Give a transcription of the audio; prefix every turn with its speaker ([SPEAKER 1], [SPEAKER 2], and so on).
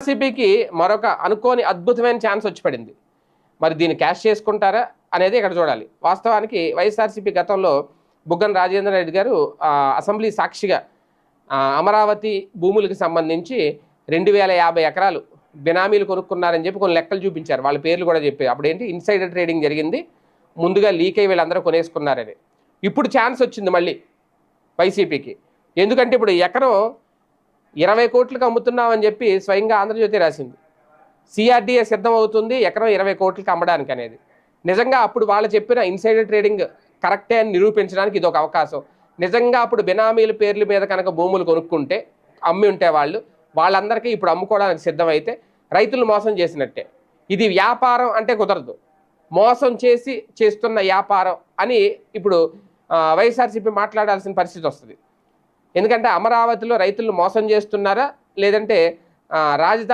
[SPEAKER 1] వైఎస్ఆర్సీపీకి మరొక అనుకోని అద్భుతమైన ఛాన్స్ వచ్చి పడింది. మరి దీన్ని క్యాష్ చేసుకుంటారా అనేది ఇక్కడ చూడాలి. వాస్తవానికి వైఎస్ఆర్సీపీ గతంలో బుగ్గన రాజేంద్ర రెడ్డి గారు అసెంబ్లీ సాక్షిగా అమరావతి భూములకు సంబంధించి 2050 ఎకరాలు బినామీలు కొనుక్కున్నారని చెప్పి కొన్ని లెక్కలు చూపించారు. వాళ్ళ పేర్లు కూడా చెప్పారు. అప్పుడు ఏంటి, ఇన్సైడర్ ట్రేడింగ్ జరిగింది, ముందుగా లీక్ అయ్యి వీళ్ళందరూ కొనేసుకున్నారని. ఇప్పుడు ఛాన్స్ వచ్చింది మళ్ళీ వైసీపీకి. ఎందుకంటే ఇప్పుడు ఎకరం 20 కోట్లకు అమ్ముతున్నామని చెప్పి స్వయంగా ఆంధ్రజ్యోతి రాసింది. సిఆర్డీఏ సిద్ధం అవుతుంది ఎకరం 20 కోట్లకి అమ్మడానికి అనేది. నిజంగా అప్పుడు వాళ్ళు చెప్పిన ఇన్సైడర్ ట్రేడింగ్ కరెక్టే అని నిరూపించడానికి ఇది ఒక అవకాశం. నిజంగా అప్పుడు బినామీల పేర్ల మీద కనుక భూములు కొనుక్కుంటే, అమ్మి ఉంటే వాళ్ళందరికీ ఇప్పుడు అమ్ముకోవడానికి సిద్ధమైతే రైతులు మోసం చేసినట్టే. ఇది వ్యాపారం అంటే కుదరదు, మోసం చేసి చేస్తున్న వ్యాపారం అని ఇప్పుడు వైఎస్ఆర్సీపీ మాట్లాడాల్సిన పరిస్థితి వస్తుంది. ఎందుకంటే అమరావతిలో రైతులను మోసం చేస్తున్నారా, లేదంటే రాజధాని